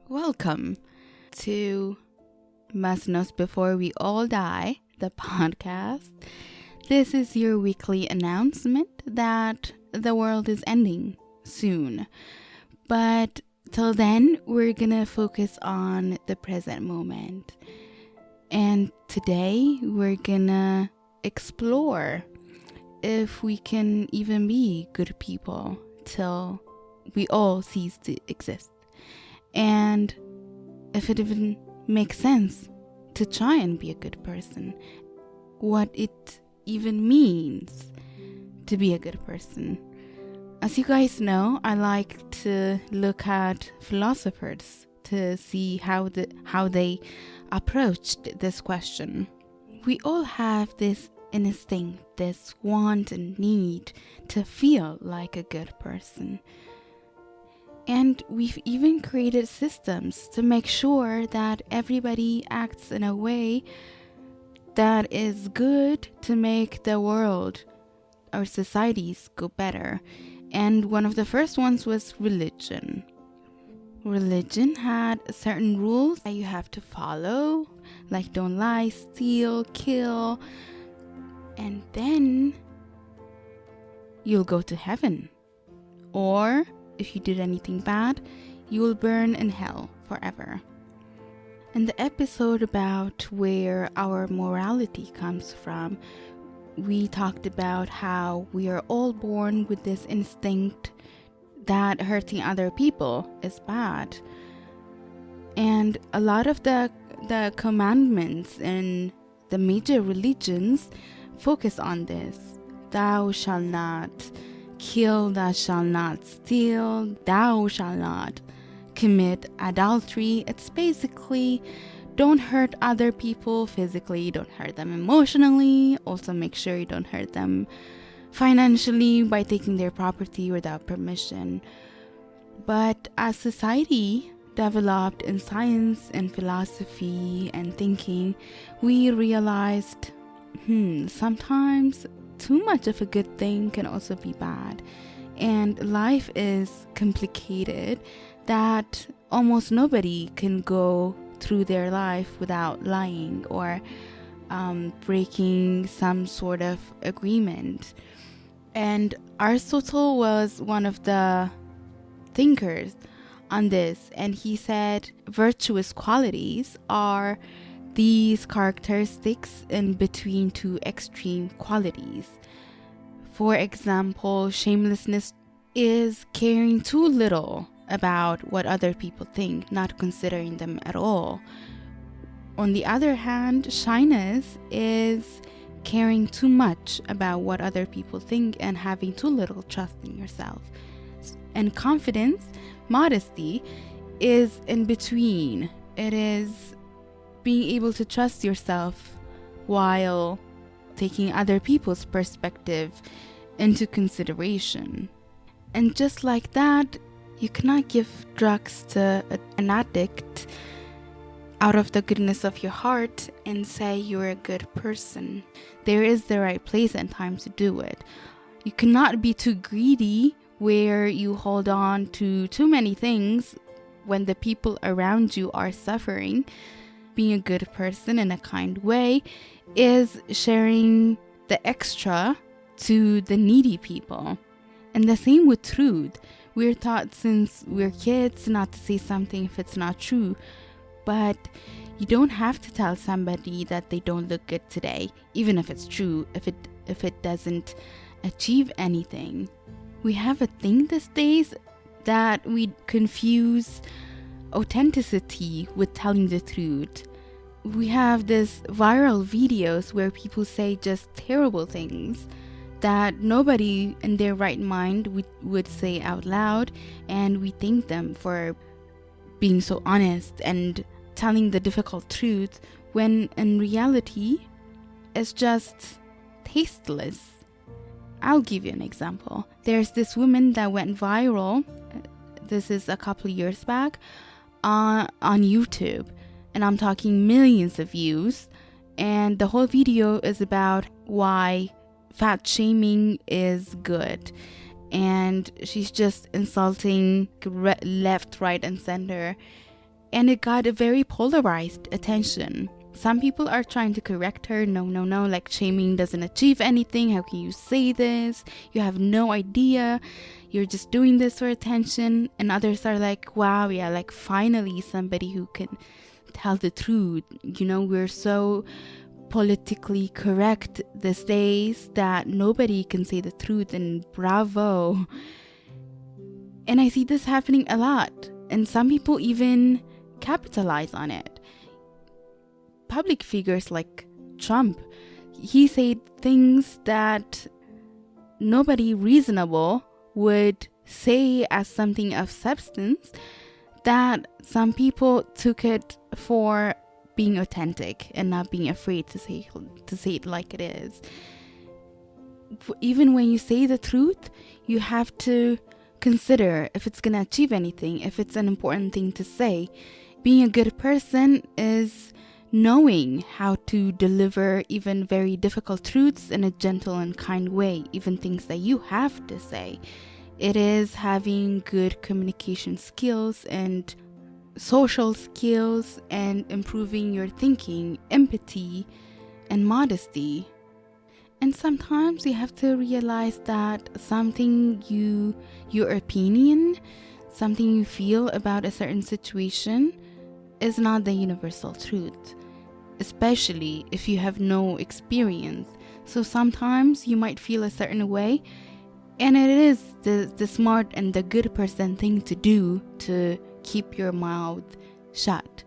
Welcome to Must Knows Before We All Die, the podcast. This is your weekly announcement that the world is ending soon. But till then, we're gonna focus on the present moment. And today, we're gonna explore if we can even be good people till we all cease to exist. And if it even makes sense to try and be a good person, what it even means to be a good person. As you guys know, I like to look at philosophers to see how they approached this question. We all have this instinct, this want and need to feel like a good person. And we've even created systems to make sure that everybody acts in a way that is good to make the world or societies go better. And one of the first ones was religion. Religion had certain rules that you have to follow, like don't lie, steal, kill, and then you'll go to heaven. Or if you did anything bad, you will burn in hell forever. In the episode about where our morality comes from, we talked about how we are all born with this instinct that hurting other people is bad. And a lot of the commandments in the major religions focus on this. Thou shalt not kill, thou shalt not steal, thou shalt not commit adultery. It's basically don't hurt other people physically, don't hurt them emotionally. Also make sure you don't hurt them financially by taking their property without permission. But as society developed in science and philosophy and thinking, we realized sometimes too much of a good thing can also be bad. And life is complicated that almost nobody can go through their life without lying or breaking some sort of agreement. And Aristotle was one of the thinkers on this, and he said virtuous qualities are these characteristics in between two extreme qualities. For example, shamelessness is caring too little about what other people think, not considering them at all. On the other hand, shyness is caring too much about what other people think and having too little trust in yourself. And confidence, modesty, is in between. It is being able to trust yourself while taking other people's perspective into consideration. And just like that, you cannot give drugs to an addict out of the goodness of your heart and say you're a good person. There is the right place and time to do it. You cannot be too greedy where you hold on to too many things when the people around you are suffering. Being a good person in a kind way is sharing the extra to the needy people. And the same with truth. We're taught since we're kids not to say something if it's not true. But you don't have to tell somebody that they don't look good today, even if it's true, if it doesn't achieve anything. We have a thing these days that we confuse authenticity with telling the truth. We have this viral videos where people say just terrible things that nobody in their right mind would say out loud, and we thank them for being so honest and telling the difficult truth, when in reality it's just tasteless. I'll give you an example. There's this woman that went viral, this is a couple of years back, on YouTube, and I'm talking millions of views, and the whole video is about why fat shaming is good, and she's just insulting left, right, and center. And it got a very polarized attention. Some people are trying to correct her. No, like shaming doesn't achieve anything. How can you say this? You have no idea. You're just doing this for attention. And others are like, wow, yeah, like finally somebody who can tell the truth. You know, we're so politically correct these days that nobody can say the truth, and bravo. And I see this happening a lot, and some people even capitalize on it. Public figures like Trump, he said things that nobody reasonable would say as something of substance, that some people took it for being authentic and not being afraid to say it like it is. Even when you say the truth, you have to consider if it's going to achieve anything, if it's an important thing to say. Being a good person is knowing how to deliver even very difficult truths in a gentle and kind way, even things that you have to say. It is having good communication skills and social skills and improving your thinking, empathy, and modesty. And sometimes you have to realize that something your opinion, something you feel about a certain situation is not the universal truth, especially if you have no experience. So sometimes you might feel a certain way, and it is the smart and the good person thing to do to keep your mouth shut.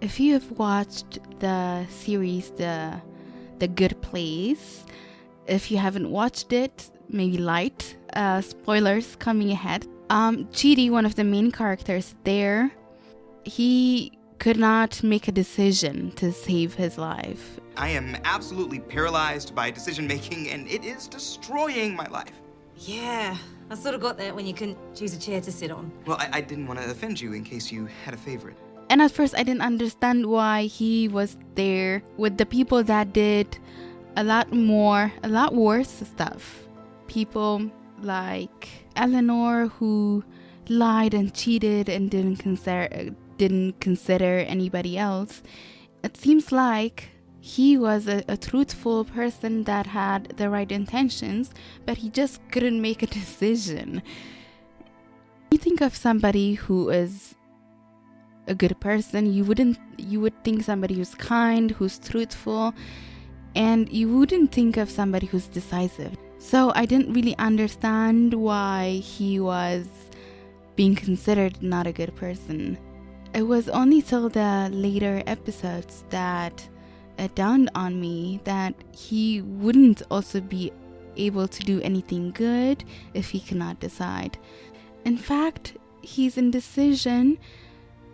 If you have watched the series The Good Place, if you haven't watched it, maybe light spoilers coming ahead. Chidi, one of the main characters there, he could not make a decision to save his life. I am absolutely paralyzed by decision making, and it is destroying my life. Yeah, I sort of got that when you couldn't choose a chair to sit on. Well, I didn't want to offend you in case you had a favorite. And at first I didn't understand why he was there with the people that did a lot worse stuff. People like Eleanor, who lied and cheated and didn't consider anybody else. It seems like he was a truthful person that had the right intentions, but he just couldn't make a decision. You think of somebody who is a good person, you would think somebody who's kind, who's truthful, and you wouldn't think of somebody who's decisive. So I didn't really understand why he was being considered not a good person. It was only till the later episodes that it dawned on me that he wouldn't also be able to do anything good if he cannot decide. In fact, his indecision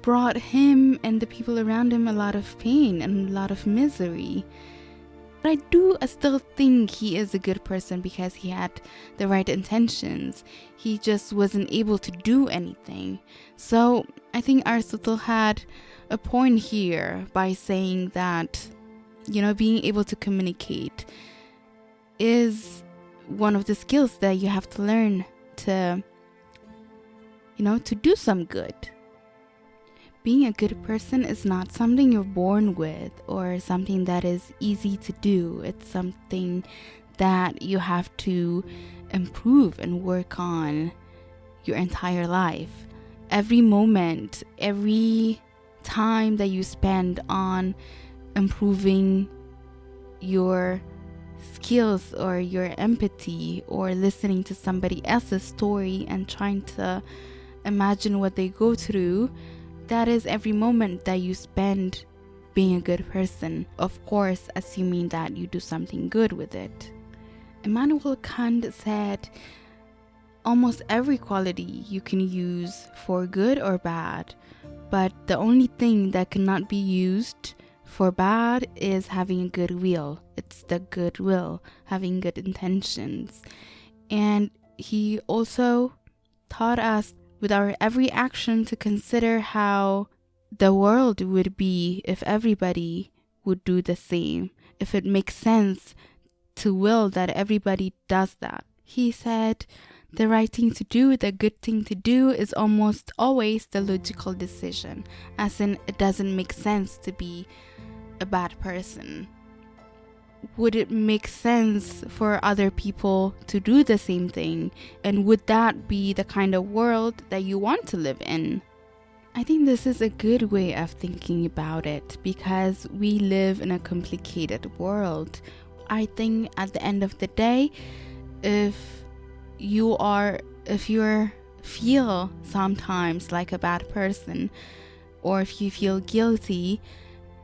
brought him and the people around him a lot of pain and a lot of misery. But I still think he is a good person because he had the right intentions. He just wasn't able to do anything. So I think Aristotle had a point here by saying that, being able to communicate is one of the skills that you have to learn to do some good. Being a good person is not something you're born with or something that is easy to do. It's something that you have to improve and work on your entire life. Every moment, every time that you spend on improving your skills or your empathy or listening to somebody else's story and trying to imagine what they go through, that is every moment that you spend being a good person. Of course, assuming that you do something good with it. Immanuel Kant said, almost every quality you can use for good or bad, but the only thing that cannot be used for bad is having a good will. It's the goodwill, having good intentions. And he also taught us with our every action to consider how the world would be if everybody would do the same, if it makes sense to will that everybody does that. He said The right thing to do, the good thing to do is almost always the logical decision, as in it doesn't make sense to be a bad person. Would it make sense for other people to do the same thing? And would that be the kind of world that you want to live in? I think this is a good way of thinking about it because we live in a complicated world. I think at the end of the day, if you feel sometimes like a bad person, or if you feel guilty,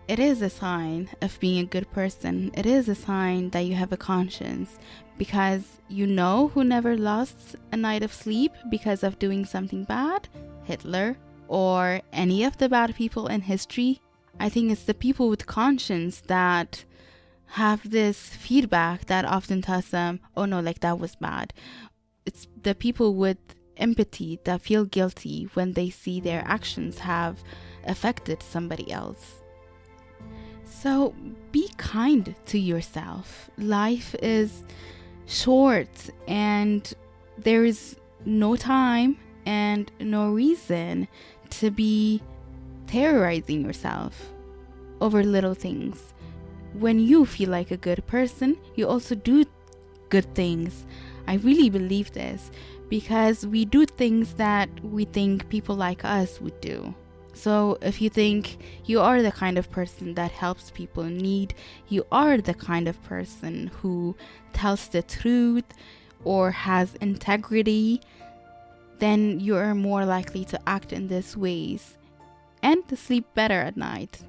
it is a sign of being a good person. It is a sign that you have a conscience, because you know who never lost a night of sleep because of doing something bad? Hitler, or any of the bad people in history. I think it's the people with conscience that have this feedback that often tells them, oh no, like that was bad. It's the people with empathy that feel guilty when they see their actions have affected somebody else. So be kind to yourself. Life is short and there is no time and no reason to be terrorizing yourself over little things. When you feel like a good person, you also do good things. I really believe this because we do things that we think people like us would do. So if you think you are the kind of person that helps people in need, you are the kind of person who tells the truth or has integrity, then you are more likely to act in these ways and to sleep better at night.